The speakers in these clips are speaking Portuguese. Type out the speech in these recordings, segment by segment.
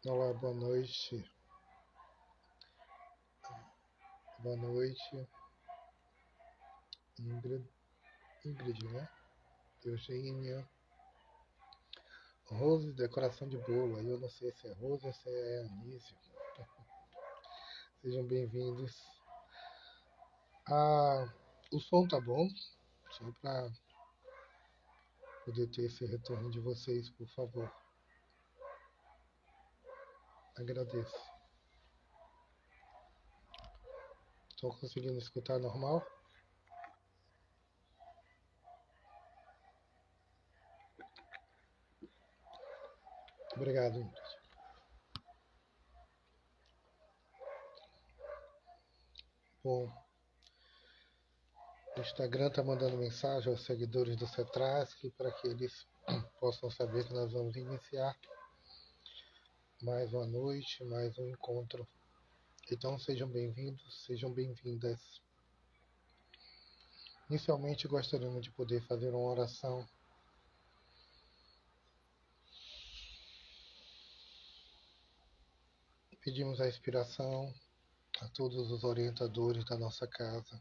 Olá, boa noite. Boa noite, Ingrid, Ingrid, né? Eugênia, Rose, decoração de bolo. Aí eu não sei se é Rose ou se é Anísio. Sejam bem-vindos. Ah, o som tá bom? Só para poder ter esse retorno de vocês, por favor. Agradeço. Estão conseguindo escutar normal? Obrigado, Ingrid. Bom, o Instagram tá mandando mensagem aos seguidores do Cetrask para que eles possam saber que nós vamos iniciar mais uma noite, mais um encontro. Então sejam bem-vindos, sejam bem-vindas. Inicialmente gostaríamos de poder fazer uma oração. Pedimos a inspiração a todos os orientadores da nossa casa,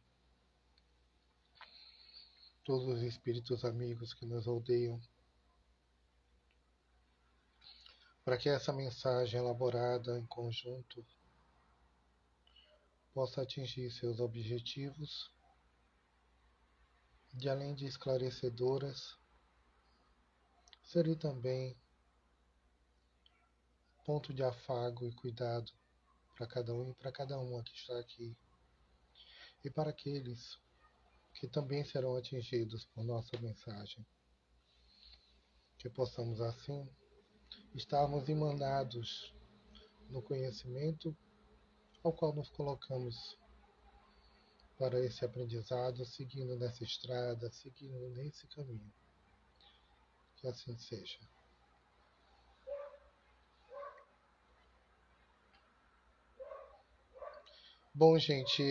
todos os espíritos amigos que nos rodeiam, para que essa mensagem elaborada em conjunto possa atingir seus objetivos, de além de esclarecedoras, ser também ponto de afago e cuidado para cada um e para cada uma que está aqui, e para aqueles que também serão atingidos por nossa mensagem. Que possamos, assim, estarmos emanados no conhecimento ao qual nos colocamos para esse aprendizado, seguindo nessa estrada, seguindo nesse caminho. Que assim seja. Bom, gente,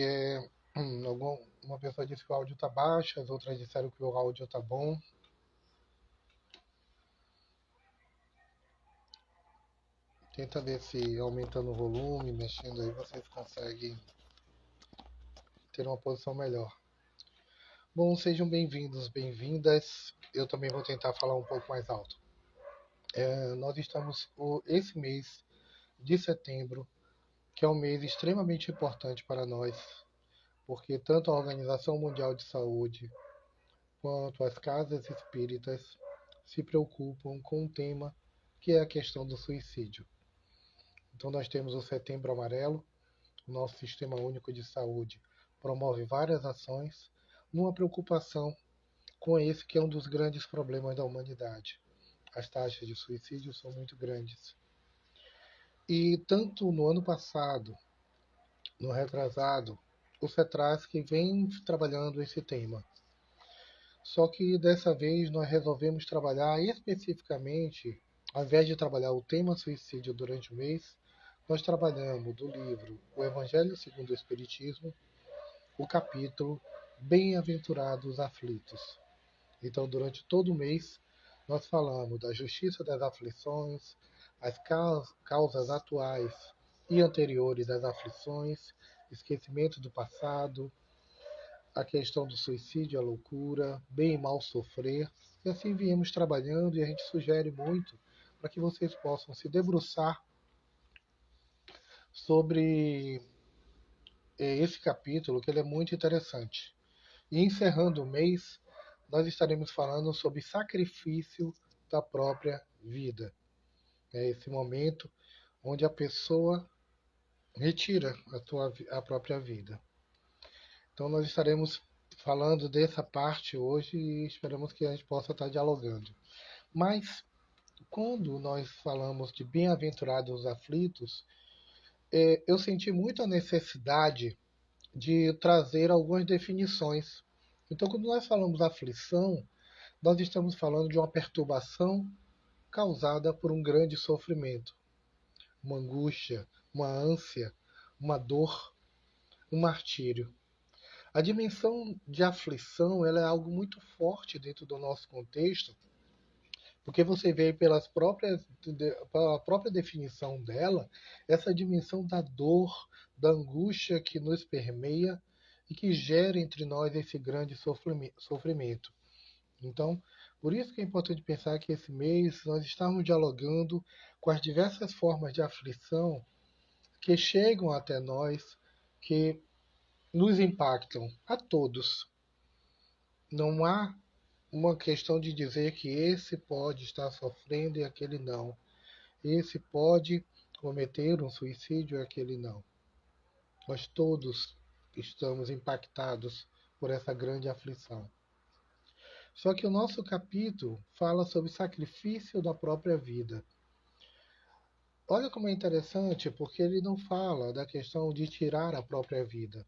uma pessoa disse que o áudio está baixo, as outras disseram que o áudio está bom. Tenta ver se aumentando o volume, mexendo aí, vocês conseguem ter uma posição melhor. Bom, sejam bem-vindos, bem-vindas. Eu também vou tentar falar um pouco mais alto. Nós estamos esse mês de setembro, que é um mês extremamente importante para nós, porque tanto a Organização Mundial de Saúde quanto as casas espíritas se preocupam com um tema que é a questão do suicídio. Então nós temos o Setembro Amarelo, o nosso Sistema Único de Saúde promove várias ações numa preocupação com esse que é um dos grandes problemas da humanidade. As taxas de suicídio são muito grandes. E tanto no ano passado, no retrasado, o CETRASC vem trabalhando esse tema. Só que dessa vez nós resolvemos trabalhar especificamente, ao invés de trabalhar o tema suicídio durante o mês, nós trabalhamos do livro O Evangelho segundo o Espiritismo, o capítulo Bem-aventurados aflitos. Então, durante todo o mês, nós falamos da justiça das aflições, as causas atuais e anteriores das aflições, esquecimento do passado, a questão do suicídio, a loucura, bem e mal sofrer. E assim viemos trabalhando e a gente sugere muito para que vocês possam se debruçar sobre esse capítulo, que ele é muito interessante. E encerrando o mês, nós estaremos falando sobre sacrifício da própria vida. É esse momento onde a pessoa retira a própria vida. Então nós estaremos falando dessa parte hoje e esperamos que a gente possa estar dialogando. Mas quando nós falamos de bem-aventurados os aflitos, eu senti muito a necessidade de trazer algumas definições. Então, quando nós falamos aflição, nós estamos falando de uma perturbação causada por um grande sofrimento, uma angústia, uma ânsia, uma dor, um martírio. A dimensão de aflição ela é algo muito forte dentro do nosso contexto, Porque você vê pela própria definição dela, essa dimensão da dor, da angústia que nos permeia e que gera entre nós esse grande sofrimento. Então, por isso que é importante pensar que esse mês nós estamos dialogando com as diversas formas de aflição que chegam até nós, que nos impactam a todos. Não há uma questão de dizer que esse pode estar sofrendo e aquele não. Esse pode cometer um suicídio e aquele não. Nós todos estamos impactados por essa grande aflição. Só que o nosso capítulo fala sobre sacrifício da própria vida. Olha como é interessante, porque ele não fala da questão de tirar a própria vida.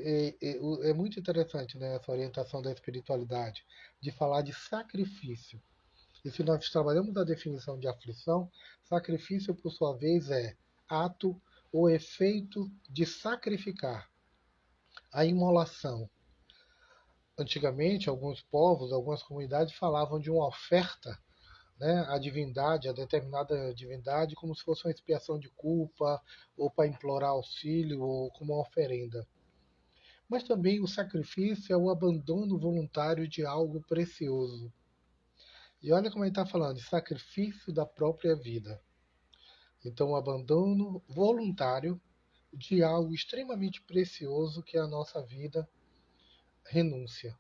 É muito interessante, né, essa orientação da espiritualidade, de falar de sacrifício. E se nós trabalhamos a definição de aflição, sacrifício, por sua vez, é ato ou efeito de sacrificar, a imolação. Antigamente, alguns povos, algumas comunidades falavam de uma oferta, né, à divindade, a determinada divindade, como se fosse uma expiação de culpa, ou para implorar auxílio, ou como uma oferenda. Mas também o sacrifício é o abandono voluntário de algo precioso. E olha como ele está falando, de sacrifício da própria vida. Então, o abandono voluntário de algo extremamente precioso que é a nossa vida, renúncia.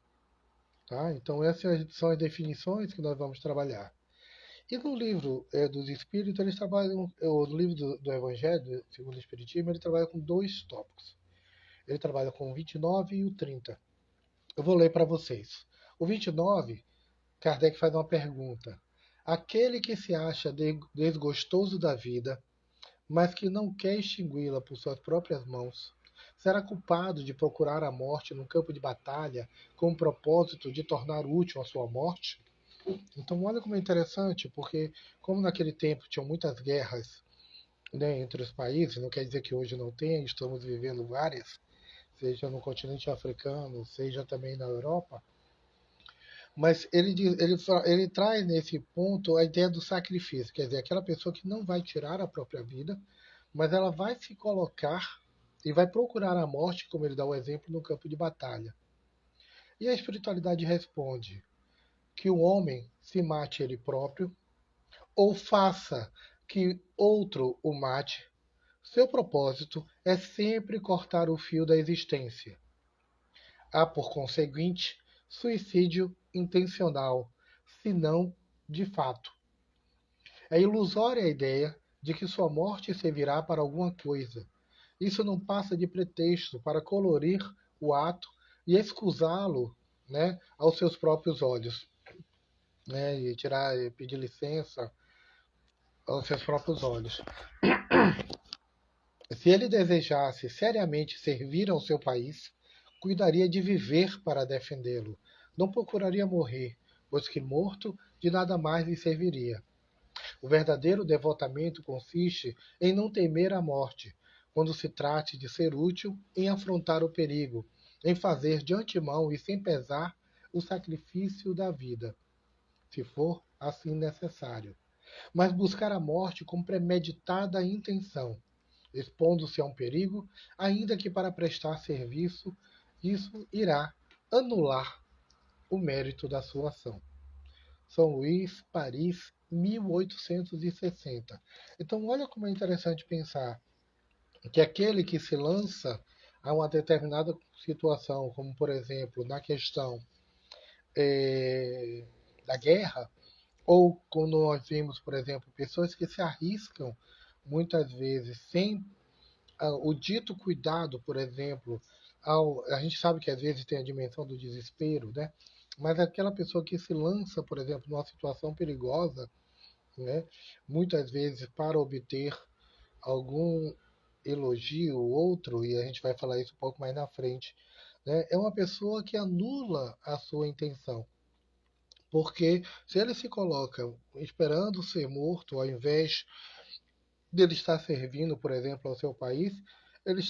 Tá? Então, essas são as definições que nós vamos trabalhar. E no livro dos Espíritos, eles trabalham, no livro do Evangelho, segundo o Espiritismo, ele trabalha com dois tópicos. Ele trabalha com o 29 e o 30. Eu vou ler para vocês. O 29, Kardec faz uma pergunta. Aquele que se acha desgostoso da vida, mas que não quer extingui-la por suas próprias mãos, será culpado de procurar a morte num campo de batalha com o propósito de tornar útil a sua morte? Então, olha como é interessante, porque como naquele tempo tinham muitas guerras, né, entre os países, não quer dizer que hoje não tenha, estamos vivendo várias, seja no continente africano, seja também na Europa, mas ele traz nesse ponto a ideia do sacrifício, quer dizer, aquela pessoa que não vai tirar a própria vida, mas ela vai se colocar e vai procurar a morte, como ele dá o exemplo, no campo de batalha. E a espiritualidade responde que o homem se mate ele próprio ou faça que outro o mate. Seu propósito é sempre cortar o fio da existência. Há, por conseguinte, suicídio intencional, se não de fato. É ilusória a ideia de que sua morte servirá para alguma coisa. Isso não passa de pretexto para colorir o ato e excusá-lo, né, aos seus próprios olhos, né, e pedir licença aos seus próprios olhos. Se ele desejasse seriamente servir ao seu país, cuidaria de viver para defendê-lo. Não procuraria morrer, pois que morto de nada mais lhe serviria. O verdadeiro devotamento consiste em não temer a morte, quando se trate de ser útil, em afrontar o perigo, em fazer de antemão e sem pesar o sacrifício da vida, se for assim necessário. Mas buscar a morte com premeditada intenção, expondo-se a um perigo, ainda que para prestar serviço, isso irá anular o mérito da sua ação. São Luís, Paris, 1860. Então, olha como é interessante pensar que aquele que se lança a uma determinada situação, como por exemplo na questão da guerra, ou quando nós vimos, por exemplo, pessoas que se arriscam muitas vezes sem o dito cuidado, por exemplo, a gente sabe que às vezes tem a dimensão do desespero, né? Mas aquela pessoa que se lança, por exemplo, numa situação perigosa, né? Muitas vezes para obter algum elogio ou outro, e a gente vai falar isso um pouco mais na frente, né? É uma pessoa que anula a sua intenção. Porque se ele se coloca esperando ser morto, ao invés dele estar servindo, por exemplo, ao seu país, ele,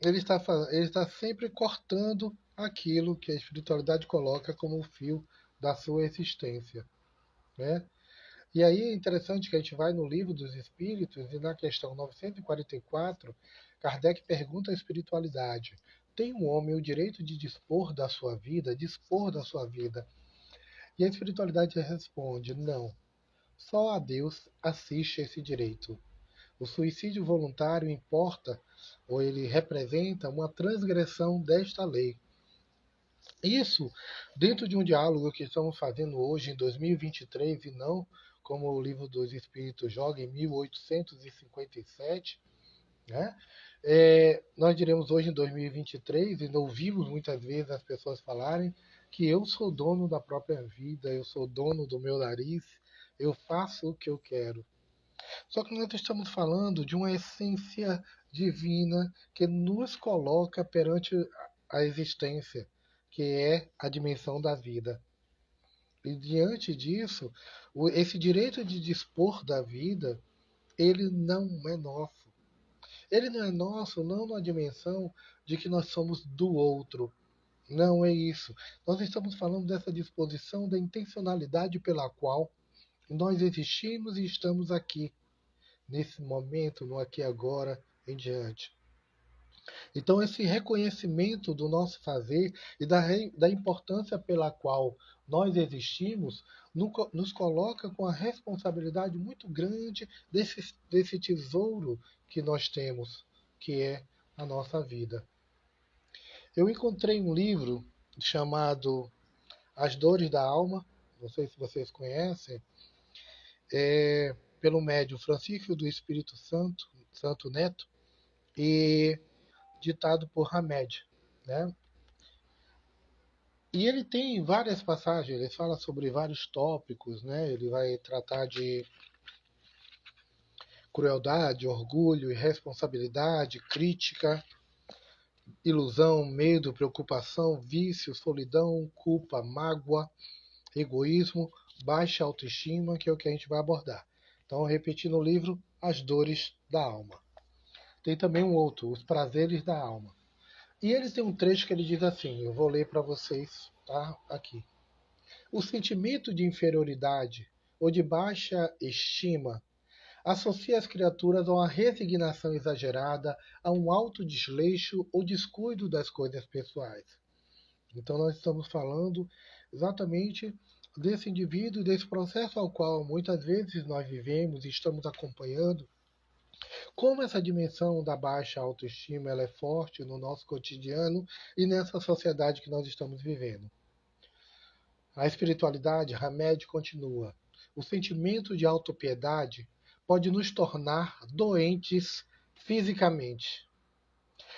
ele está sempre cortando aquilo que a espiritualidade coloca como o fio da sua existência. né? E aí é interessante que a gente vai no Livro dos Espíritos e na questão 944, Kardec pergunta à espiritualidade: tem o homem o direito de dispor da sua vida? Dispor da sua vida? E a espiritualidade responde: não. Só a Deus assiste esse direito. O suicídio voluntário importa, ou ele representa, uma transgressão desta lei. Isso dentro de um diálogo que estamos fazendo hoje, em 2023, e não como o Livro dos Espíritos joga em 1857, né? Nós diremos hoje em 2023, e ouvimos muitas vezes as pessoas falarem que eu sou dono da própria vida, eu sou dono do meu nariz, eu faço o que eu quero. Só que nós estamos falando de uma essência divina que nos coloca perante a existência, que é a dimensão da vida. E diante disso, esse direito de dispor da vida, ele não é nosso. Ele não é nosso, não na dimensão de que nós somos do outro. Não é isso. Nós estamos falando dessa disposição da intencionalidade pela qual nós existimos e estamos aqui, nesse momento, no aqui e agora em diante. Então, esse reconhecimento do nosso fazer e da importância pela qual nós existimos nos coloca com a responsabilidade muito grande desse tesouro que nós temos, que é a nossa vida. Eu encontrei um livro chamado As Dores da Alma, não sei se vocês conhecem, pelo médium Francisco do Espírito Santo, Santo Neto, e ditado por Hamed, né? E ele tem várias passagens, ele fala sobre vários tópicos, né? Ele vai tratar de crueldade, orgulho, irresponsabilidade, crítica, ilusão, medo, preocupação, vício, solidão, culpa, mágoa, egoísmo, baixa autoestima, que é o que a gente vai abordar. Então, repetindo o livro, As Dores da Alma. Tem também um outro, Os Prazeres da Alma. E eles têm um trecho que ele diz assim, eu vou ler para vocês, tá? Aqui. O sentimento de inferioridade ou de baixa estima associa as criaturas a uma resignação exagerada, a um alto desleixo ou descuido das coisas pessoais. Então nós estamos falando exatamente desse indivíduo, desse processo ao qual muitas vezes nós vivemos e estamos acompanhando, como essa dimensão da baixa autoestima ela é forte no nosso cotidiano e nessa sociedade que nós estamos vivendo. A espiritualidade, Hamed continua. O sentimento de autopiedade pode nos tornar doentes fisicamente.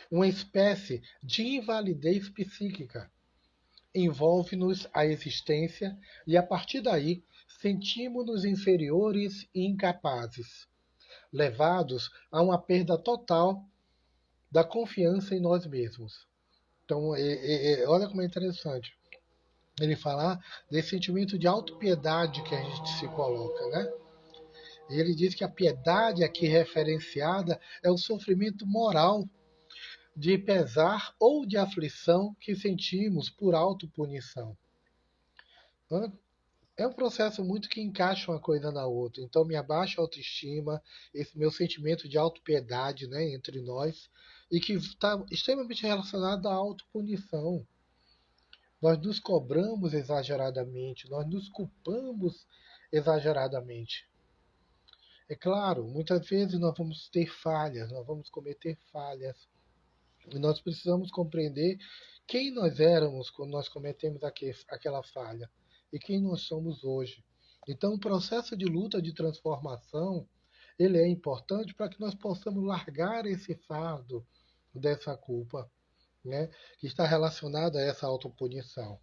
Uma espécie de invalidez psíquica. Envolve-nos a existência e, a partir daí, sentimos-nos inferiores e incapazes, levados a uma perda total da confiança em nós mesmos. Então, olha como é interessante ele falar desse sentimento de autopiedade que a gente se coloca, né? E ele diz que a piedade aqui referenciada é o sofrimento moral de pesar ou de aflição que sentimos por autopunição. É um processo muito que encaixa uma coisa na outra. Então, minha baixa autoestima, esse meu sentimento de autopiedade, né, entre nós, e que está extremamente relacionado à autopunição. Nós nos cobramos exageradamente, nós nos culpamos exageradamente. É claro, muitas vezes nós vamos ter falhas, nós vamos cometer falhas. E nós precisamos compreender quem nós éramos quando nós cometemos aquela falha e quem nós somos hoje. Então, o processo de luta, de transformação, ele é importante para que nós possamos largar esse fardo dessa culpa, né, que está relacionada a essa autopunição.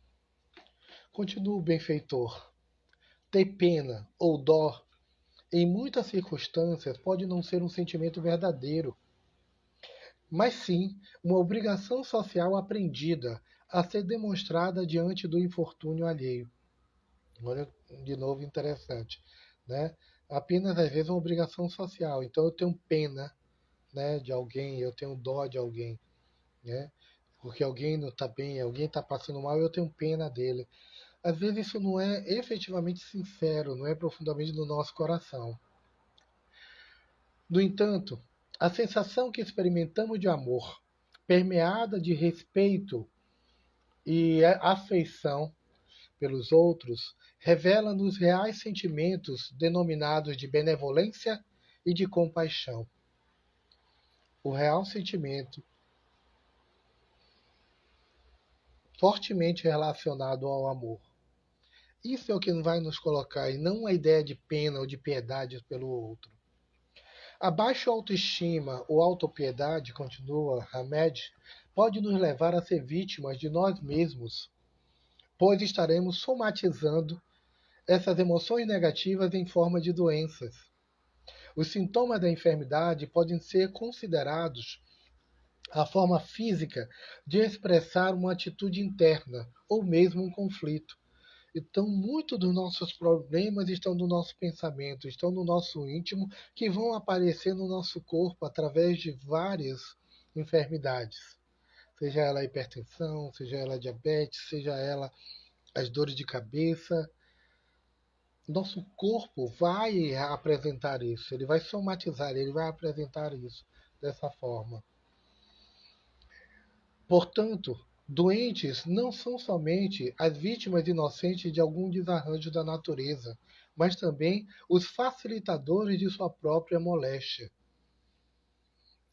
Continua o benfeitor. Ter pena ou dó, em muitas circunstâncias, pode não ser um sentimento verdadeiro, mas sim uma obrigação social aprendida a ser demonstrada diante do infortúnio alheio. Olha, de novo interessante, né? Apenas às vezes uma obrigação social. Então eu tenho pena, né, de alguém, eu tenho dó de alguém, né? Porque alguém não está bem, alguém está passando mal, eu tenho pena dele. às vezes isso não é efetivamente sincero, não é profundamente no nosso coração. No entanto, a sensação que experimentamos de amor, permeada de respeito e afeição pelos outros, revela-nos reais sentimentos denominados de benevolência e de compaixão. O real sentimento, fortemente relacionado ao amor. Isso é o que vai nos colocar, e não a ideia de pena ou de piedade pelo outro. A baixa autoestima ou autopiedade, continua Hamed, pode nos levar a ser vítimas de nós mesmos, pois estaremos somatizando essas emoções negativas em forma de doenças. Os sintomas da enfermidade podem ser considerados a forma física de expressar uma atitude interna ou mesmo um conflito. Então, muitos dos nossos problemas estão no nosso pensamento, estão no nosso íntimo, que vão aparecer no nosso corpo através de várias enfermidades. Seja ela a hipertensão, seja ela a diabetes, seja ela as dores de cabeça. Nosso corpo vai apresentar isso, ele vai somatizar, ele vai apresentar isso dessa forma. Portanto, doentes não são somente as vítimas inocentes de algum desarranjo da natureza, mas também os facilitadores de sua própria moléstia.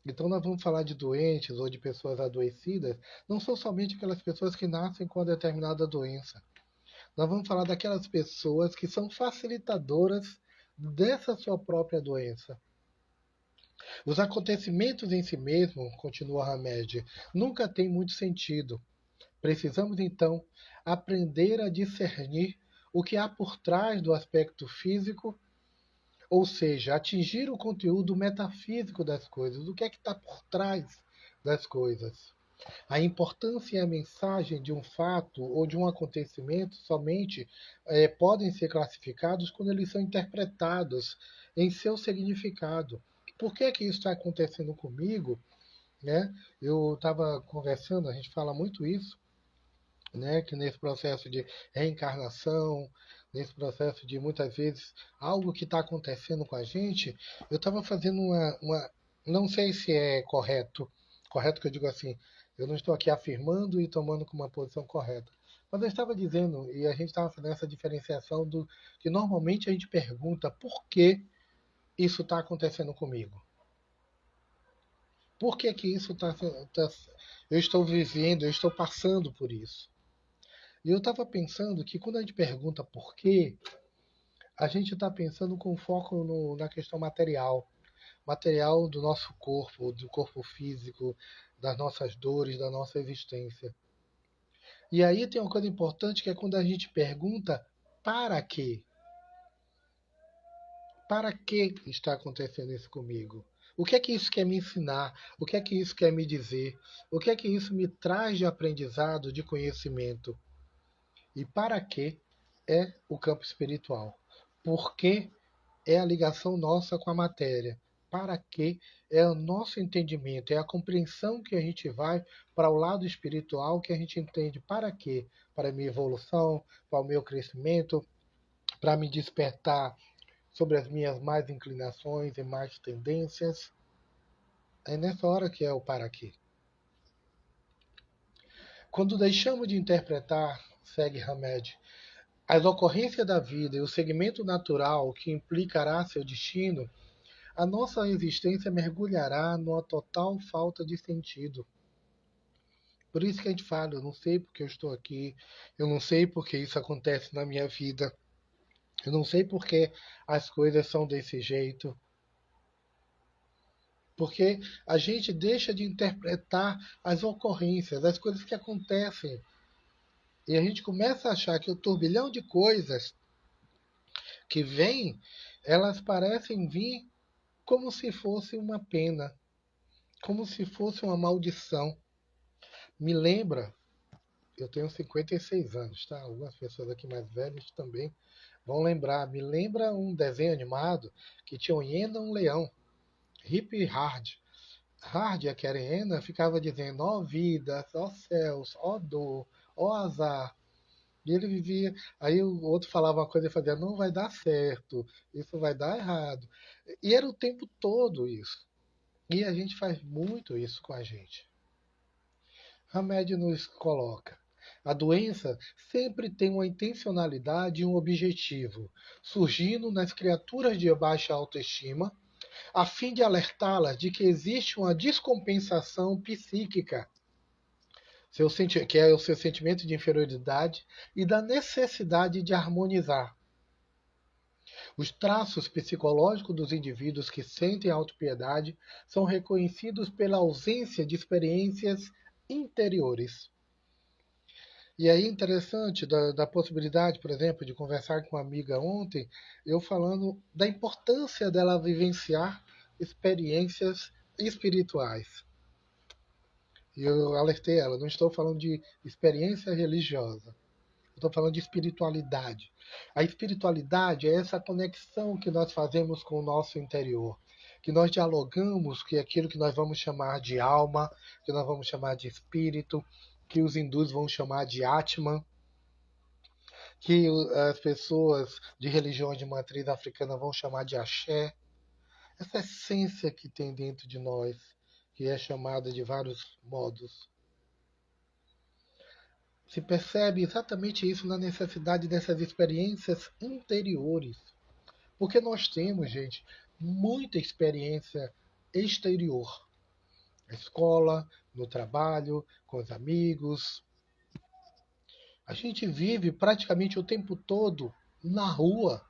Então, nós vamos falar de doentes ou de pessoas adoecidas, não são somente aquelas pessoas que nascem com uma determinada doença. Nós vamos falar daquelas pessoas que são facilitadoras dessa sua própria doença. Os acontecimentos em si mesmos, continua Hamed, nunca têm muito sentido. Precisamos, então, aprender a discernir o que há por trás do aspecto físico, ou seja, atingir o conteúdo metafísico das coisas, o que é que está por trás das coisas. A importância e a mensagem de um fato ou de um acontecimento somente podem ser classificados quando eles são interpretados em seu significado. Por que que isso está acontecendo comigo? Né? Eu estava conversando, a gente fala muito isso, né? Que nesse processo de reencarnação, nesse processo de muitas vezes algo que está acontecendo com a gente, eu estava fazendo não sei se é correto que eu digo assim, eu não estou aqui afirmando e tomando como uma posição correta. Mas eu estava dizendo, e a gente estava fazendo essa diferenciação do que normalmente a gente pergunta por que isso está acontecendo comigo. Por que que isso eu estou vivendo, eu estou passando por isso? E eu estava pensando que quando a gente pergunta por quê, a gente está pensando com foco na questão material. Material do nosso corpo, do corpo físico, das nossas dores, da nossa existência. E aí tem uma coisa importante que é quando a gente pergunta para quê? Para que está acontecendo isso comigo? O que é que isso quer me ensinar? O que é que isso quer me dizer? O que é que isso me traz de aprendizado, de conhecimento? E para que é o campo espiritual? Por que é a ligação nossa com a matéria? Para que é o nosso entendimento, é a compreensão que a gente vai para o lado espiritual, que a gente entende para quê? Para a minha evolução, para o meu crescimento, para me despertar sobre as minhas mais inclinações e mais tendências. É nessa hora que é o para quê. Quando deixamos de interpretar, segue Hamed, as ocorrências da vida e o segmento natural que implicará seu destino, a nossa existência mergulhará numa total falta de sentido. Por isso que a gente fala, eu não sei porque eu estou aqui, eu não sei porque isso acontece na minha vida, eu não sei porque as coisas são desse jeito. Porque a gente deixa de interpretar as ocorrências, as coisas que acontecem. E a gente começa a achar que o turbilhão de coisas que vêm, elas parecem vir como se fosse uma pena, como se fosse uma maldição. Me lembra, eu tenho 56 anos, tá? Algumas pessoas aqui mais velhas também vão lembrar. Me lembra um desenho animado que tinha uma hiena e um leão, Hip e Hard. Hard, a hiena, ficava dizendo: ó vida, ó céus, ó dor, ó azar. E ele vivia. Aí o outro falava uma coisa e fazia: não vai dar certo, isso vai dar errado. E era o tempo todo isso. E a gente faz muito isso com a gente. Hamed nos coloca. A doença sempre tem uma intencionalidade e um objetivo, surgindo nas criaturas de baixa autoestima, a fim de alertá-las de que existe uma descompensação psíquica, que é o seu sentimento de inferioridade, e da necessidade de harmonizar. Os traços psicológicos dos indivíduos que sentem autopiedade são reconhecidos pela ausência de experiências interiores. E aí, interessante da possibilidade, por exemplo, de conversar com uma amiga ontem, eu falando da importância dela vivenciar experiências espirituais. E eu alertei ela, não estou falando de experiência religiosa, estou falando de espiritualidade. A espiritualidade é essa conexão que nós fazemos com o nosso interior, que nós dialogamos, que é aquilo que nós vamos chamar de alma, que nós vamos chamar de espírito, que os hindus vão chamar de Atman, que as pessoas de religiões de matriz africana vão chamar de axé. Essa essência que tem dentro de nós, que é chamada de vários modos. Se percebe exatamente isso na necessidade dessas experiências interiores. Porque nós temos, gente, muita experiência exterior. Na escola, no trabalho, com os amigos. A gente vive praticamente o tempo todo na rua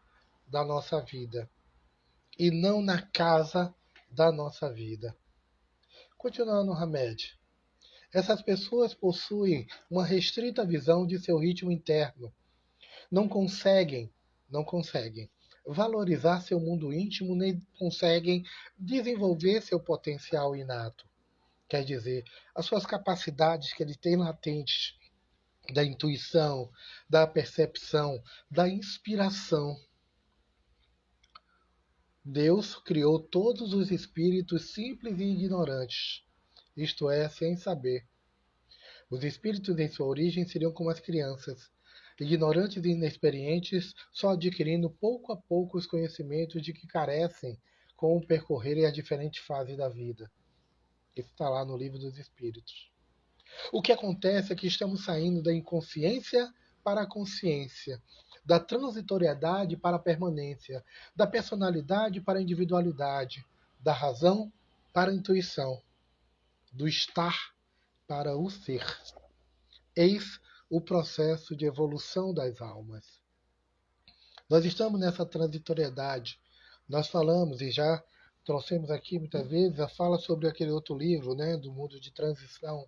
da nossa vida e não na casa da nossa vida. Continuando, Hamed. Essas pessoas possuem uma restrita visão de seu ritmo interno. Não conseguem, não conseguem valorizar seu mundo íntimo, nem conseguem desenvolver seu potencial inato. Quer dizer, as suas capacidades que ele tem latentes, da intuição, da percepção, da inspiração. Deus criou todos os espíritos simples e ignorantes, isto é, sem saber. Os espíritos em sua origem seriam como as crianças, ignorantes e inexperientes, só adquirindo pouco a pouco os conhecimentos de que carecem com o percorrerem as diferentes fases da vida. Isso está lá no Livro dos Espíritos. O que acontece é que estamos saindo da inconsciência para a consciência, da transitoriedade para a permanência, da personalidade para a individualidade, da razão para a intuição, do estar para o ser. Eis o processo de evolução das almas. Nós estamos nessa transitoriedade. Nós falamos e já trouxemos aqui muitas vezes a fala sobre aquele outro livro, né, do mundo de transição,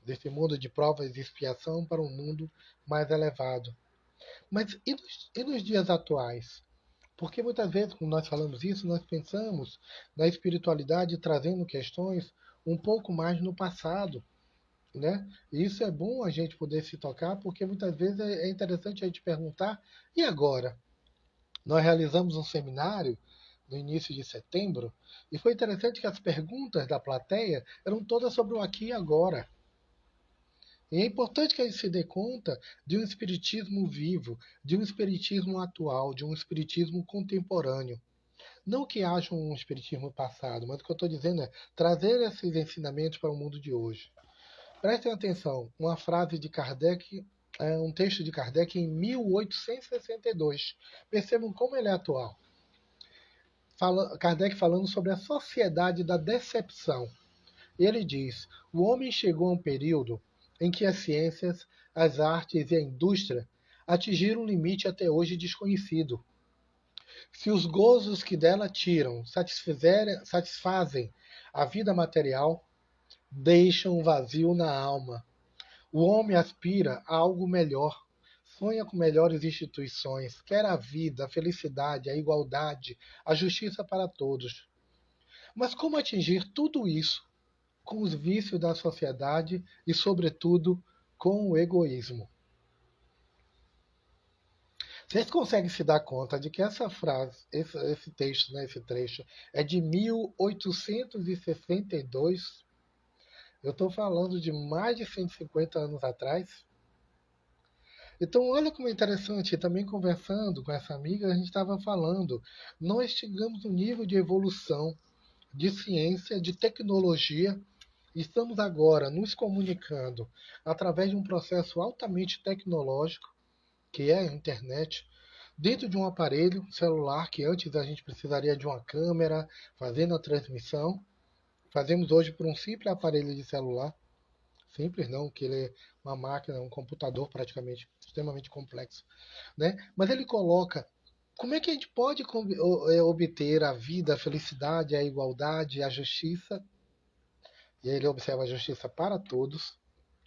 desse mundo de provas e expiação para um mundo mais elevado. Mas e nos dias atuais? Porque muitas vezes, quando nós falamos isso, nós pensamos na espiritualidade trazendo questões um pouco mais no passado, né? E isso é bom a gente poder se tocar, porque muitas vezes é interessante a gente perguntar: e agora? Nós realizamos um seminário no início de setembro e foi interessante que as perguntas da plateia eram todas sobre o aqui e agora. E é importante que a gente se dê conta de um espiritismo vivo, de um espiritismo atual, de um espiritismo contemporâneo. Não que haja um espiritismo passado, mas o que eu estou dizendo é trazer esses ensinamentos para o mundo de hoje. Prestem atenção, uma frase de Kardec, um texto de Kardec em 1862. Percebam como ele é atual. Kardec falando sobre a sociedade da decepção. Ele diz: o homem chegou a um período em que as ciências, as artes e a indústria atingiram um limite até hoje desconhecido. Se os gozos que dela tiram satisfazem a vida material, deixam um vazio na alma. O homem aspira a algo melhor, sonha com melhores instituições, quer a vida, a felicidade, a igualdade, a justiça para todos. Mas como atingir tudo isso com os vícios da sociedade e, sobretudo, com o egoísmo? Vocês conseguem se dar conta de que essa frase, esse texto, né, esse trecho, é de 1862? Eu estou falando de mais de 150 anos atrás. Então, olha como é interessante, também conversando com essa amiga, a gente estava falando, nós chegamos um nível de evolução, de ciência, de tecnologia, e estamos agora nos comunicando através de um processo altamente tecnológico, que é a internet, dentro de um aparelho celular, que antes a gente precisaria de uma câmera fazendo a transmissão, fazemos hoje por um simples aparelho de celular. Simples não, que ele é uma máquina, um computador praticamente extremamente complexo, né? Mas ele coloca como é que a gente pode obter a vida, a felicidade, a igualdade, a justiça. E aí ele observa a justiça para todos,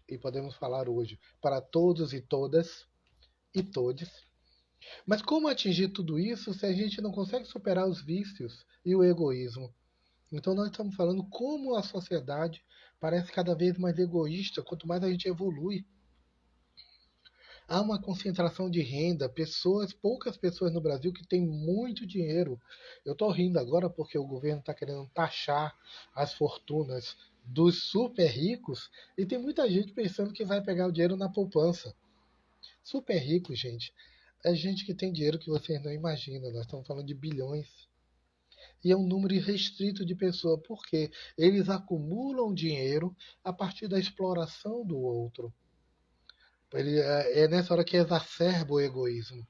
e podemos falar hoje para todos e todas e todes. Mas como atingir tudo isso se a gente não consegue superar os vícios e o egoísmo? Então nós estamos falando como a sociedade parece cada vez mais egoísta quanto mais a gente evolui. Há uma concentração de renda, poucas pessoas no Brasil que têm muito dinheiro. Eu estou rindo agora porque o governo está querendo taxar as fortunas dos super ricos e tem muita gente pensando que vai pegar o dinheiro na poupança. Super rico, gente, é gente que tem dinheiro que vocês não imaginam. Nós estamos falando de bilhões. E é um número restrito de pessoas, porque eles acumulam dinheiro a partir da exploração do outro. É nessa hora que exacerba o egoísmo,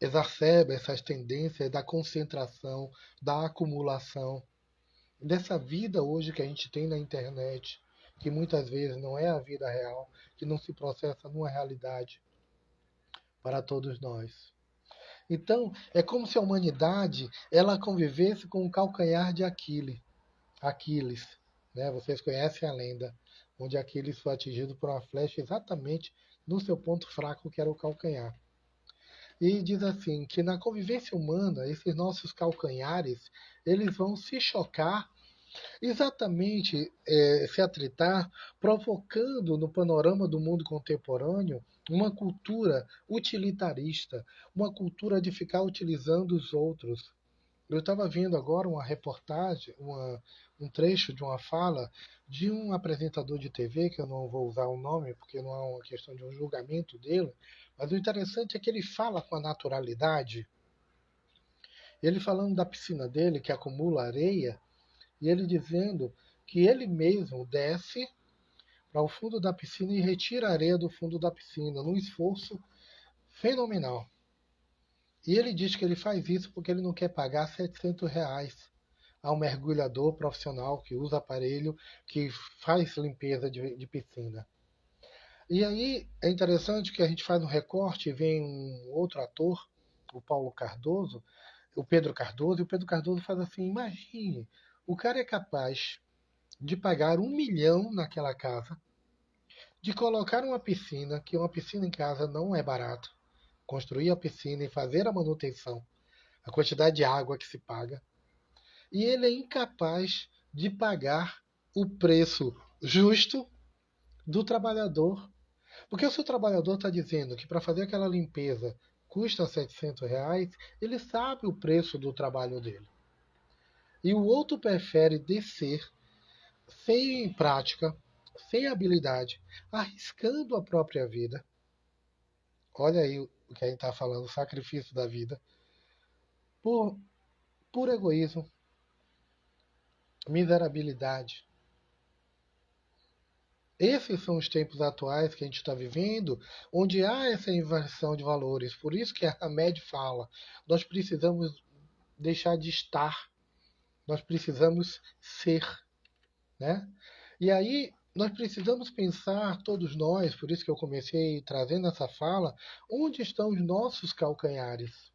exacerba essas tendências da concentração, da acumulação, dessa vida hoje que a gente tem na internet, que muitas vezes não é a vida real, que não se processa numa realidade para todos nós. Então, é como se a humanidade ela convivesse com o calcanhar de Aquiles, né? Vocês conhecem a lenda, onde Aquiles foi atingido por uma flecha exatamente no seu ponto fraco, que era o calcanhar. E diz assim que na convivência humana, esses nossos calcanhares, eles vão se chocar, exatamente se atritar, provocando no panorama do mundo contemporâneo uma cultura utilitarista, uma cultura de ficar utilizando os outros. Eu estava vendo agora uma reportagem, um trecho de uma fala de um apresentador de TV, que eu não vou usar o nome porque não é uma questão de um julgamento dele, mas o interessante é que ele fala com a naturalidade. Ele falando da piscina dele, que acumula areia, e ele dizendo que ele mesmo desce para o fundo da piscina e retira a areia do fundo da piscina, num esforço fenomenal. E ele diz que ele faz isso porque ele não quer pagar R$ 700 a um mergulhador profissional que usa aparelho, que faz limpeza de piscina. E aí é interessante que a gente faz um recorte e vem um outro ator, o Paulo Cardoso, o Pedro Cardoso, e o Pedro Cardoso faz assim, imagine, o cara é capaz de pagar 1 milhão naquela casa, de colocar uma piscina, que uma piscina em casa não é barato, construir a piscina e fazer a manutenção, a quantidade de água que se paga, e ele é incapaz de pagar o preço justo do trabalhador. Porque se o trabalhador está dizendo que para fazer aquela limpeza custa R$ 700, ele sabe o preço do trabalho dele. E o outro prefere descer sem prática, sem habilidade, arriscando a própria vida. Olha aí o que a gente está falando, o sacrifício da vida, por, por egoísmo, miserabilidade. Esses são os tempos atuais que a gente está vivendo, onde há essa inversão de valores. Por isso que a MED fala, nós precisamos deixar de estar, nós precisamos ser, né? E aí nós precisamos pensar, todos nós, por isso que eu comecei trazendo essa fala, onde estão os nossos calcanhares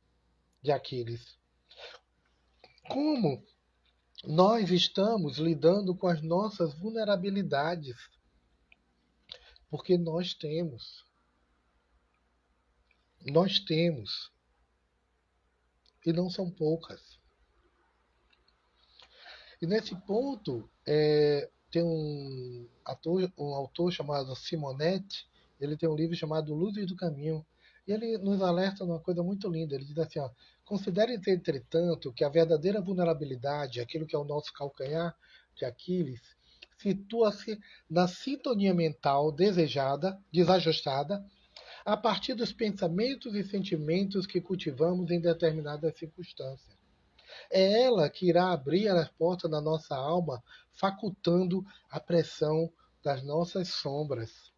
de Aquiles? Como nós estamos lidando com as nossas vulnerabilidades? Porque nós temos, e não são poucas. E nesse ponto, tem um autor chamado Simonetti, ele tem um livro chamado Luzes do Caminho, e ele nos alerta numa coisa muito linda. Ele diz assim, ó, considere, entretanto, que a verdadeira vulnerabilidade, aquilo que é o nosso calcanhar de Aquiles, situa-se na sintonia mental desejada, desajustada, a partir dos pensamentos e sentimentos que cultivamos em determinadas circunstâncias. É ela que irá abrir as portas da nossa alma, facultando a pressão das nossas sombras.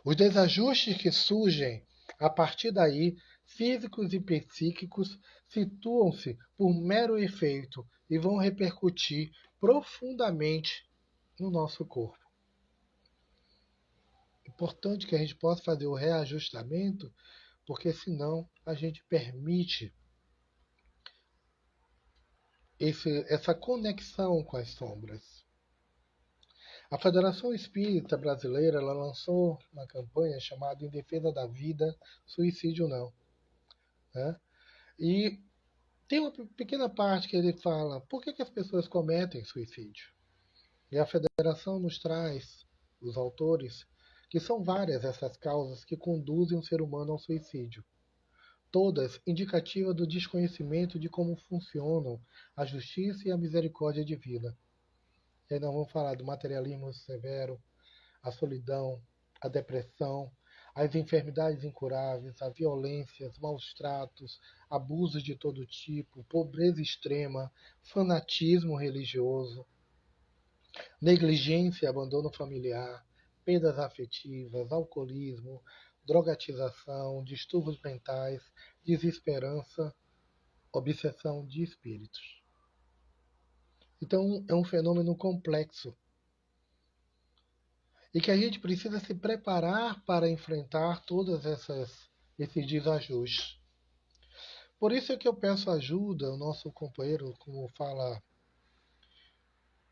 Os desajustes que surgem a partir daí, físicos e psíquicos, situam-se por mero efeito e vão repercutir profundamente no nosso corpo. Importante que a gente possa fazer o reajustamento, porque senão a gente permite essa conexão com as sombras. A Federação Espírita Brasileira ela lançou uma campanha chamada Em Defesa da Vida, Suicídio Não. Né? E tem uma pequena parte que ele fala por que as pessoas cometem suicídio. E a Federação nos traz, os autores, que são várias essas causas que conduzem o ser humano ao suicídio. Todas indicativas do desconhecimento de como funcionam a justiça e a misericórdia divina. E aí nós vamos falar do materialismo severo, a solidão, a depressão, as enfermidades incuráveis, a violência, os maus tratos, abusos de todo tipo, pobreza extrema, fanatismo religioso, negligência e abandono familiar, perdas afetivas, alcoolismo, drogatização, distúrbios mentais, desesperança, obsessão de espíritos. Então, é um fenômeno complexo e que a gente precisa se preparar para enfrentar todos esses desajustes. Por isso é que eu peço ajuda ao nosso companheiro, como fala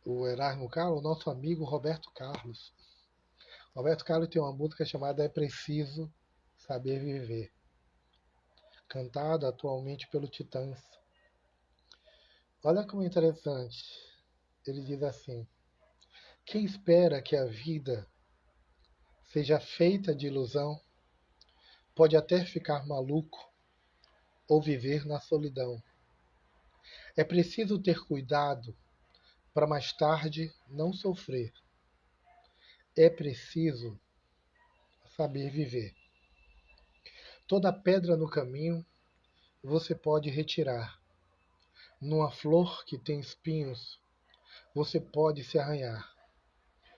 o Erasmo Carlos, o nosso amigo Roberto Carlos. Roberto Carlos tem uma música chamada É Preciso Saber Viver, cantada atualmente pelo Titãs. Olha como é interessante. Ele diz assim: quem espera que a vida seja feita de ilusão, pode até ficar maluco ou viver na solidão. É preciso ter cuidado para mais tarde não sofrer. É preciso saber viver. Toda pedra no caminho você pode retirar. Numa flor que tem espinhos, você pode se arranhar.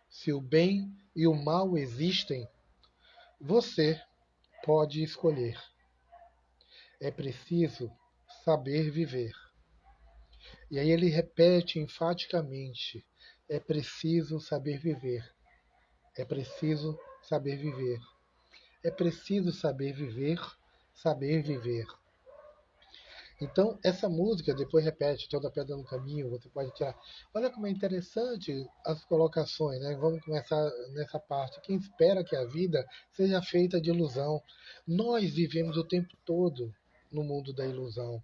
Se o bem e o mal existem, você pode escolher. É preciso saber viver. E aí ele repete enfaticamente: é preciso saber viver. É preciso saber viver. É preciso saber viver, saber viver. Então, essa música depois repete: toda pedra no caminho, você pode tirar. Olha como é interessante as colocações, né? Vamos começar nessa parte. Quem espera que a vida seja feita de ilusão? Nós vivemos o tempo todo no mundo da ilusão,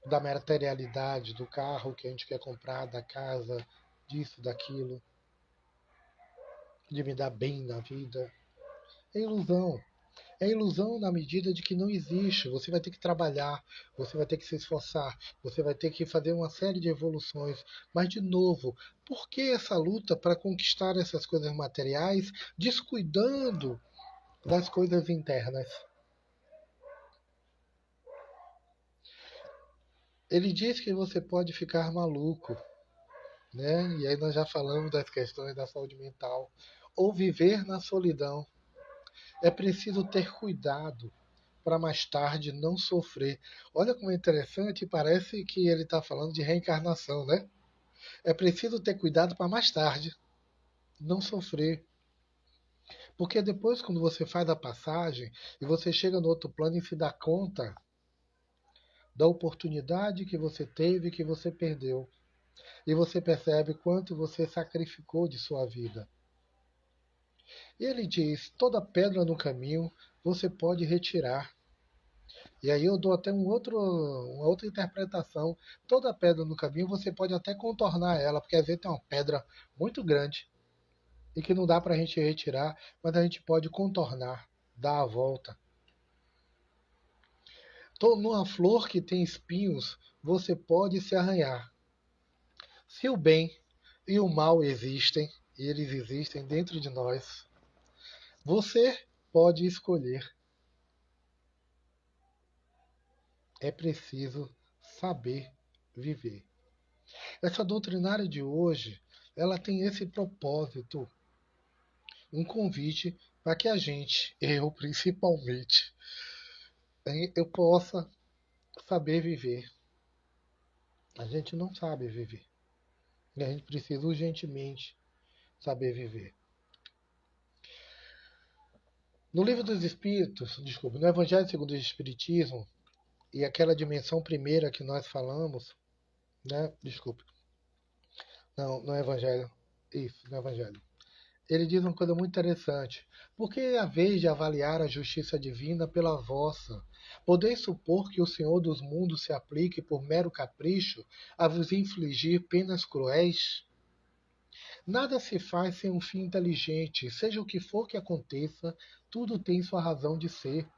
da materialidade, do carro que a gente quer comprar, da casa, disso, daquilo, de me dar bem na vida. É ilusão. É ilusão na medida de que não existe. Você vai ter que trabalhar, você vai ter que se esforçar, você vai ter que fazer uma série de evoluções. Mas, de novo, por que essa luta para conquistar essas coisas materiais, descuidando das coisas internas? Ele diz que você pode ficar maluco, né? E aí nós já falamos das questões da saúde mental. Ou viver na solidão. É preciso ter cuidado para mais tarde não sofrer. Olha como é interessante, parece que ele está falando de reencarnação, né? É preciso ter cuidado para mais tarde não sofrer. Porque depois, quando você faz a passagem e você chega no outro plano e se dá conta da oportunidade que você teve e que você perdeu. E você percebe quanto você sacrificou de sua vida. E ele diz: toda pedra no caminho você pode retirar. E aí eu dou até uma outra interpretação. Toda pedra no caminho você pode até contornar ela, porque às vezes tem uma pedra muito grande e que não dá para a gente retirar, mas a gente pode contornar, dar a volta. Numa flor que tem espinhos, você pode se arranhar. Se o bem e o mal existem, e eles existem dentro de nós. Você pode escolher. É preciso saber viver. Essa doutrinária de hoje, ela tem esse propósito, um convite para que a gente, eu principalmente, eu possa saber viver. A gente não sabe viver. E a gente precisa urgentemente saber viver. No Livro dos Espíritos, desculpa, no Evangelho segundo o Espiritismo, e aquela dimensão primeira que nós falamos, né? Desculpe. Não, no Evangelho. Isso, no Evangelho. Ele diz uma coisa muito interessante. Por que a vez de avaliar a justiça divina pela vossa? Podeis supor que o Senhor dos mundos se aplique por mero capricho a vos infligir penas cruéis? Nada se faz sem um fim inteligente. Seja o que for que aconteça, tudo tem sua razão de ser.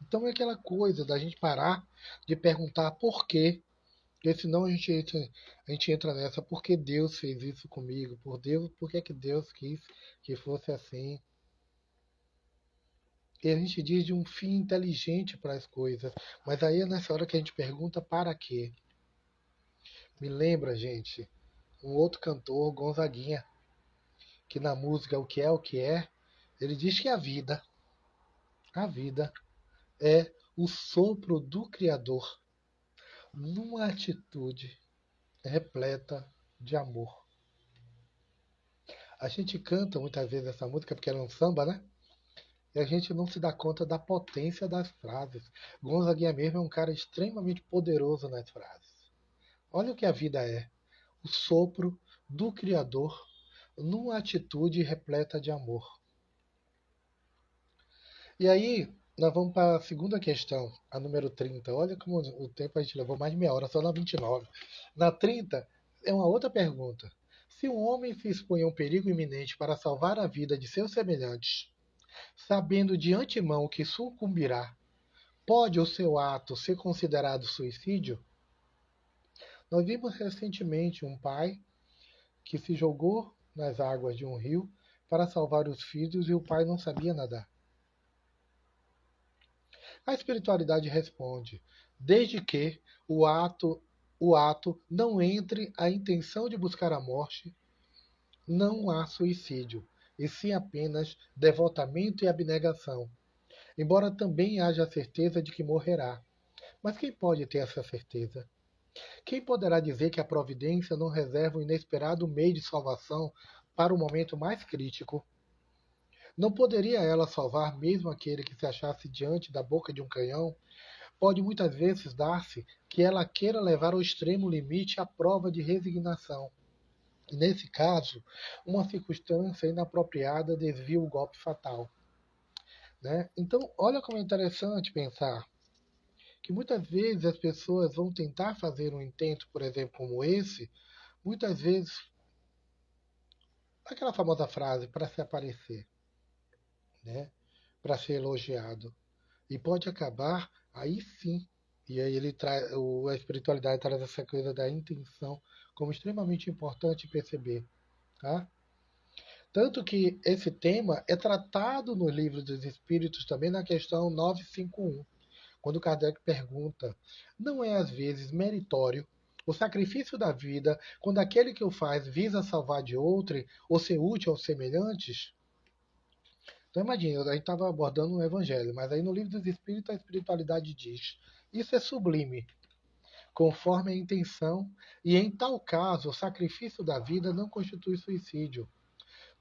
Então é aquela coisa da gente parar de perguntar por quê. Porque senão a gente entra nessa, por que Deus fez isso comigo? Por que Deus quis que fosse assim? E a gente diz de um fim inteligente para as coisas. Mas aí é nessa hora que a gente pergunta para quê? Me lembra, gente, um outro cantor, Gonzaguinha, que na música o que é, ele diz que a vida é o sopro do Criador numa atitude repleta de amor. A gente canta muitas vezes essa música porque ela é um samba, né? E a gente não se dá conta da potência das frases. Gonzaguinha mesmo é um cara extremamente poderoso nas frases. Olha o que a vida é. O sopro do Criador numa atitude repleta de amor. E aí, nós vamos para a segunda questão, a número 30. Olha como o tempo a gente levou mais de meia hora, só na 29. Na 30, é uma outra pergunta. Se um homem se expõe a um perigo iminente para salvar a vida de seus semelhantes, sabendo de antemão que sucumbirá, pode o seu ato ser considerado suicídio? Nós vimos recentemente um pai que se jogou nas águas de um rio para salvar os filhos e o pai não sabia nadar. A espiritualidade responde: desde que o ato não entre a intenção de buscar a morte, não há suicídio, e sim apenas devotamento e abnegação, embora também haja a certeza de que morrerá. Mas quem pode ter essa certeza? Quem poderá dizer que a providência não reserva um inesperado meio de salvação para o momento mais crítico? Não poderia ela salvar mesmo aquele que se achasse diante da boca de um canhão? Pode muitas vezes dar-se que ela queira levar ao extremo limite a prova de resignação. E nesse caso, uma circunstância inapropriada desvia o golpe fatal. Né? Então, olha como é interessante pensar que muitas vezes as pessoas vão tentar fazer um intento, por exemplo, como esse, muitas vezes, aquela famosa frase, para se aparecer, né? Para ser elogiado. E pode acabar, aí sim. E aí a espiritualidade traz essa coisa da intenção como extremamente importante perceber. Tá? Tanto que esse tema é tratado no Livro dos Espíritos também na questão 951, quando Kardec pergunta: não é às vezes meritório o sacrifício da vida quando aquele que o faz visa salvar de outrem ou ser útil aos semelhantes? Então imagina, a gente estava abordando um evangelho, mas aí no Livro dos Espíritos a espiritualidade diz: isso é sublime, conforme a intenção, e em tal caso o sacrifício da vida não constitui suicídio.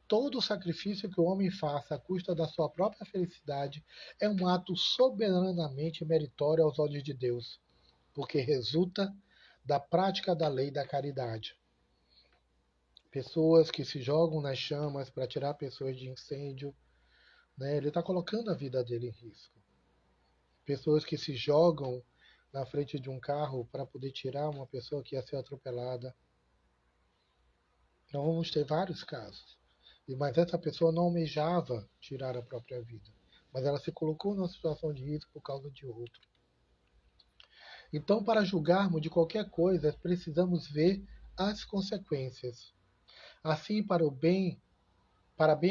Todo o sacrifício que o homem faça à custa da sua própria felicidade é um ato soberanamente meritório aos olhos de Deus, porque resulta da prática da lei da caridade. Pessoas que se jogam nas chamas para tirar pessoas de incêndio, né? Ele está colocando a vida dele em risco. Pessoas que se jogam na frente de um carro para poder tirar uma pessoa que ia ser atropelada. Nós vamos ter vários casos. Mas essa pessoa não almejava tirar a própria vida, mas ela se colocou numa situação de risco por causa de outro. Então, para julgarmos de qualquer coisa, precisamos ver as consequências. Assim, para bem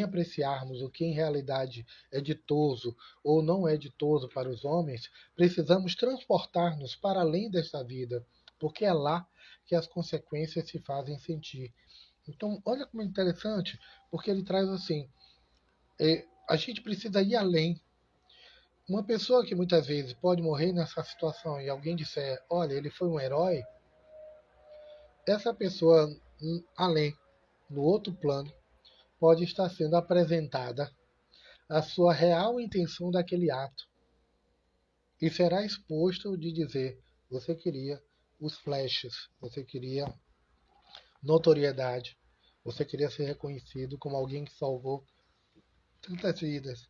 apreciarmos o que em realidade é ditoso ou não é ditoso para os homens, precisamos transportar-nos para além desta vida, porque é lá que as consequências se fazem sentir. Então, olha como é interessante, porque ele traz assim: a gente precisa ir além. Uma pessoa que muitas vezes pode morrer nessa situação e alguém disser, olha, ele foi um herói, essa pessoa, além, no outro plano, pode estar sendo apresentada a sua real intenção daquele ato e será exposto de dizer: você queria os flashes, você queria notoriedade, você queria ser reconhecido como alguém que salvou tantas vidas.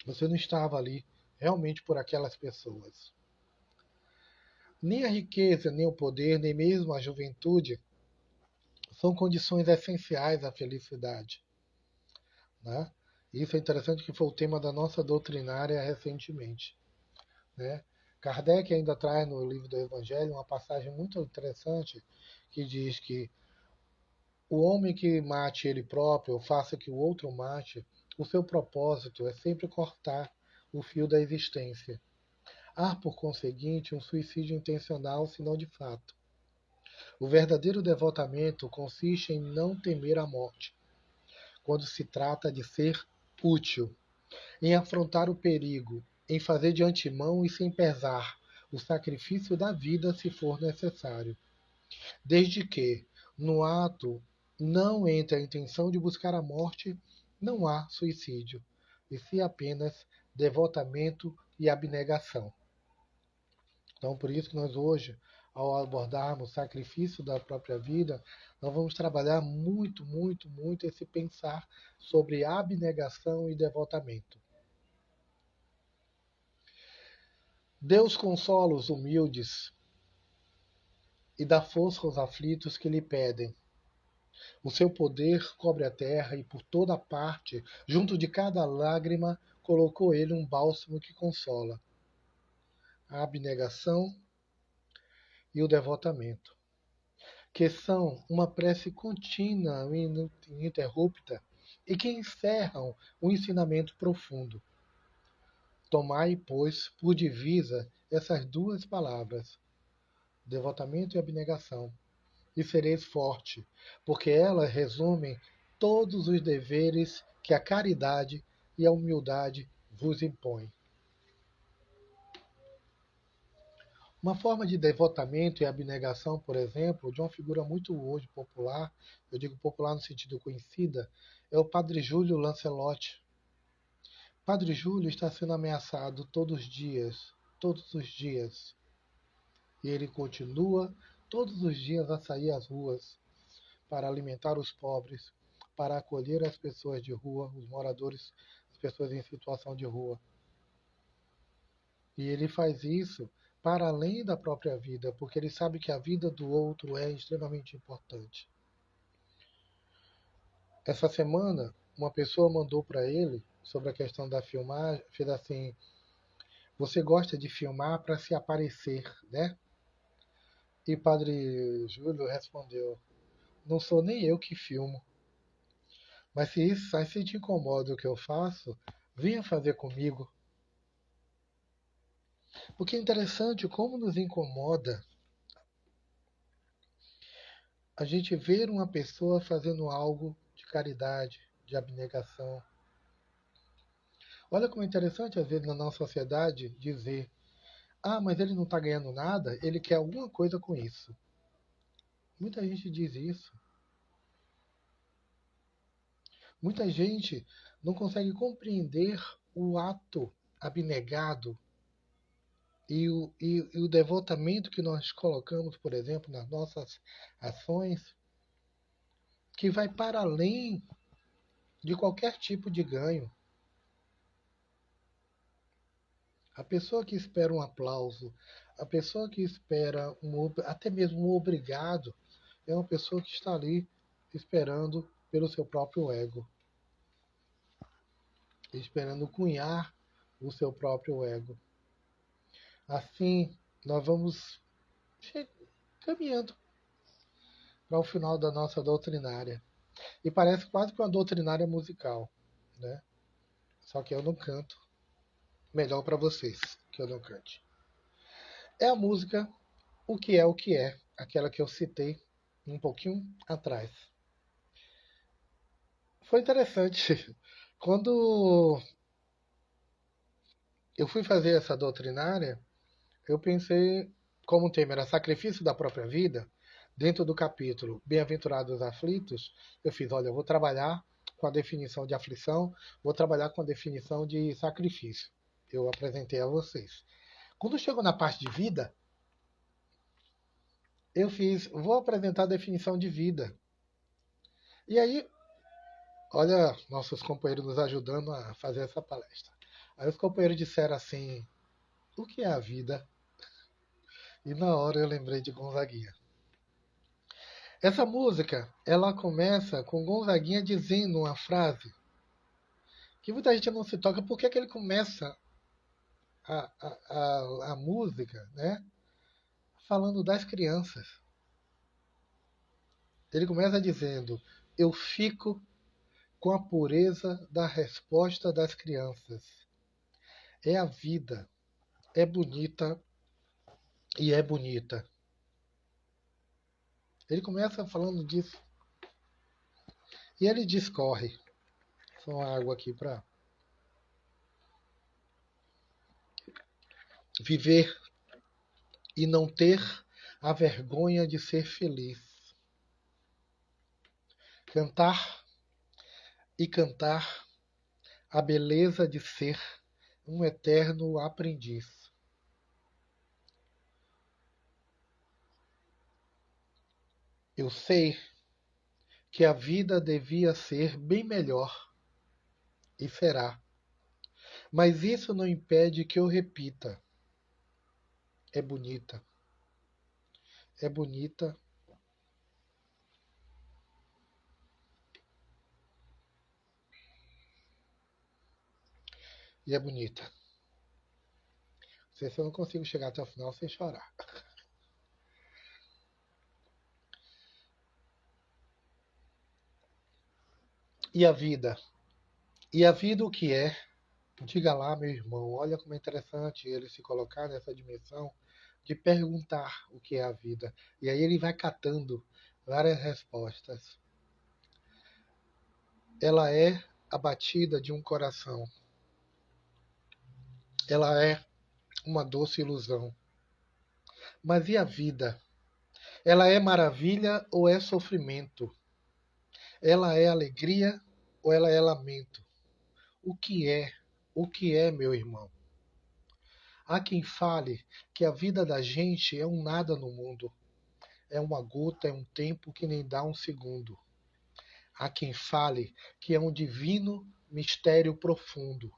Você não estava ali realmente por aquelas pessoas. Nem a riqueza, nem o poder, nem mesmo a juventude são condições essenciais à felicidade. Né? Isso é interessante que foi o tema da nossa doutrinária recentemente. Né? Kardec ainda traz no livro do Evangelho uma passagem muito interessante que diz que o homem que mate ele próprio, ou faça que o outro mate, o seu propósito é sempre cortar o fio da existência. Há, por conseguinte, um suicídio intencional, se não de fato. O verdadeiro devotamento consiste em não temer a morte, quando se trata de ser útil, em afrontar o perigo, em fazer de antemão e sem pesar o sacrifício da vida se for necessário, desde que, no ato, não entre a intenção de buscar a morte, não há suicídio, e sim apenas devotamento e abnegação. Então, por isso que nós hoje, ao abordarmos o sacrifício da própria vida, nós vamos trabalhar muito, muito, muito esse pensar sobre abnegação e devotamento. Deus consola os humildes e dá força aos aflitos que lhe pedem. O seu poder cobre a terra e por toda parte, junto de cada lágrima, colocou ele um bálsamo que consola. A abnegação e o devotamento, que são uma prece contínua e ininterrupta e que encerram um ensinamento profundo. Tomai, pois, por divisa essas duas palavras, devotamento e abnegação, e sereis forte, porque elas resumem todos os deveres que a caridade e a humildade vos impõem. Uma forma de devotamento e abnegação, por exemplo, de uma figura muito hoje popular, eu digo popular no sentido conhecida, é o Padre Júlio Lancelotti. Padre Júlio está sendo ameaçado todos os dias, e ele continua todos os dias a sair às ruas para alimentar os pobres, para acolher as pessoas de rua, os moradores, as pessoas em situação de rua. E ele faz isso para além da própria vida, porque ele sabe que a vida do outro é extremamente importante. Essa semana, uma pessoa mandou para ele sobre a questão da filmagem, fez assim: você gosta de filmar para se aparecer, né? E Padre Júlio respondeu: não sou nem eu que filmo. Mas se te incomoda o que eu faço, venha fazer comigo. Porque é interessante como nos incomoda a gente ver uma pessoa fazendo algo de caridade, de abnegação. Olha como é interessante, às vezes, na nossa sociedade, dizer: ah, mas ele não está ganhando nada, ele quer alguma coisa com isso. Muita gente diz isso. Muita gente não consegue compreender o ato abnegado e o devotamento que nós colocamos, por exemplo, nas nossas ações, que vai para além de qualquer tipo de ganho. A pessoa que espera um aplauso, a pessoa que espera até mesmo um obrigado, é uma pessoa que está ali esperando pelo seu próprio ego, esperando cunhar o seu próprio ego. Assim, nós vamos caminhando. para o final da nossa doutrinária. E parece quase que uma doutrinária musical, né? Só que eu não canto. Melhor para vocês que eu não cante. É a música o que é, aquela que eu citei um pouquinho atrás. Foi interessante. Quando eu fui fazer essa doutrinária, eu pensei, como o tema era sacrifício da própria vida, dentro do capítulo Bem-aventurados os aflitos, eu fiz, olha, eu vou trabalhar com a definição de aflição, vou trabalhar com a definição de sacrifício. Eu apresentei a vocês. Quando chegou na parte de vida, eu fiz, vou apresentar a definição de vida. E aí, olha, nossos companheiros nos ajudando a fazer essa palestra. Aí os companheiros disseram assim, o que é a vida? E na hora eu lembrei de Gonzaguinha. Essa música, ela começa com Gonzaguinha dizendo uma frase que muita gente não se toca. Por que ele começa a música, né? Falando das crianças. Ele começa dizendo, eu fico com a pureza da resposta das crianças. É a vida, é bonita e é bonita. Ele começa falando disso. E ele discorre. Só uma água aqui para viver e não ter a vergonha de ser feliz. Cantar e cantar a beleza de ser um eterno aprendiz. Eu sei que a vida devia ser bem melhor, e será. Mas isso não impede que eu repita. É bonita. É bonita. E é bonita. Não sei se eu não consigo chegar até o final sem chorar. E a vida? E a vida o que é? Diga lá, meu irmão. Olha como é interessante ele se colocar nessa dimensão de perguntar o que é a vida. E aí ele vai catando várias respostas. Ela é a batida de um coração. Ela é uma doce ilusão. Mas e a vida? Ela é maravilha ou é sofrimento? Ela é alegria ou ela é lamento? O que é? O que é, meu irmão? Há quem fale que a vida da gente é um nada no mundo. É uma gota, é um tempo que nem dá um segundo. Há quem fale que é um divino mistério profundo.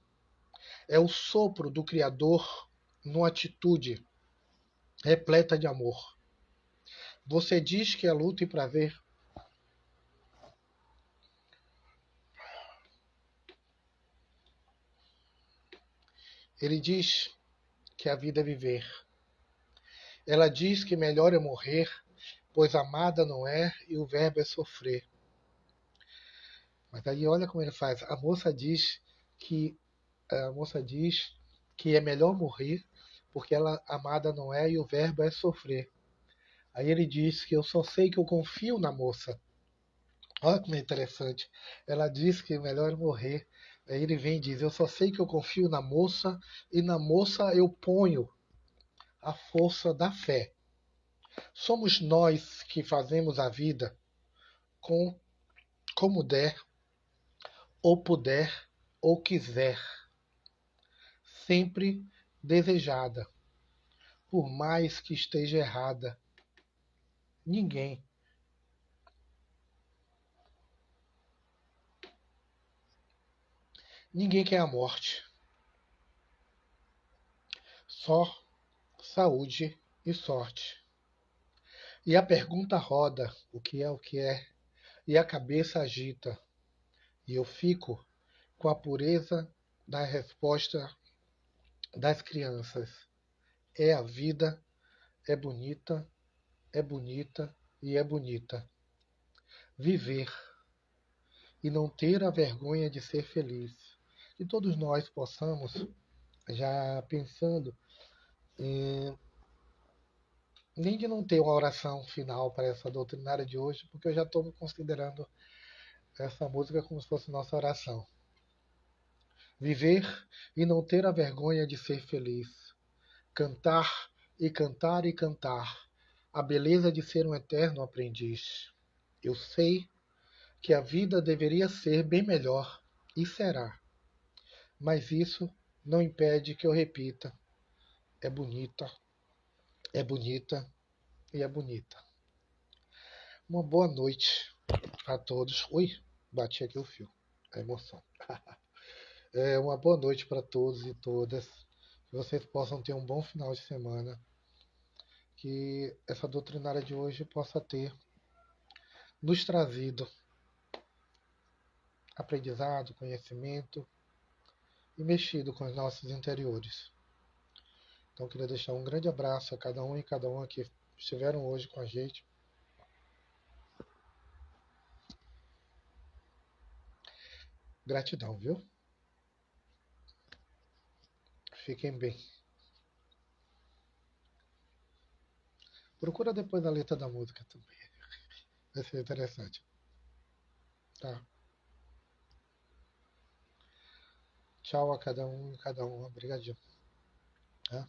É o sopro do Criador numa atitude repleta de amor. Você diz que é luta e prazer. Ele diz que a vida é viver. Ela diz que melhor é morrer, pois amada não é e o verbo é sofrer. Mas aí olha como ele faz. A moça diz que é melhor morrer, porque ela amada não é e o verbo é sofrer. Aí ele diz que eu só sei que eu confio na moça. Olha como é interessante. Ela diz que é melhor morrer. Aí ele vem e diz: eu só sei que eu confio na moça e na moça eu ponho a força da fé. Somos nós que fazemos a vida com como der, ou puder, ou quiser, sempre desejada, por mais que esteja errada. Ninguém, ninguém quer a morte. Só saúde e sorte. E a pergunta roda, o que é, e a cabeça agita, e eu fico com a pureza da resposta das crianças. É a vida, é bonita e é bonita. viver e não ter a vergonha de ser feliz. Que todos nós possamos, já pensando nem de não ter uma oração final para essa doutrinária de hoje, porque eu já estou considerando essa música como se fosse nossa oração. Viver e não ter a vergonha de ser feliz. Cantar e cantar e cantar. A beleza de ser um eterno aprendiz. Eu sei que a vida deveria ser bem melhor, e será. Mas isso não impede que eu repita. É bonita, é bonita e é bonita. Uma boa noite a todos. Ui, bati aqui o fio. A emoção. Uma boa noite para todos e todas. Que vocês possam ter um bom final de semana. Que essa doutrinária de hoje possa ter nos trazido aprendizado, conhecimento e mexido com os nossos interiores. Então, queria deixar um grande abraço a cada um e cada uma que estiveram hoje com a gente. Gratidão, viu? Fiquem bem. Procura depois a letra da música também. Vai ser interessante. Tá? Tchau a cada um e cada uma. Obrigadinho. Tá?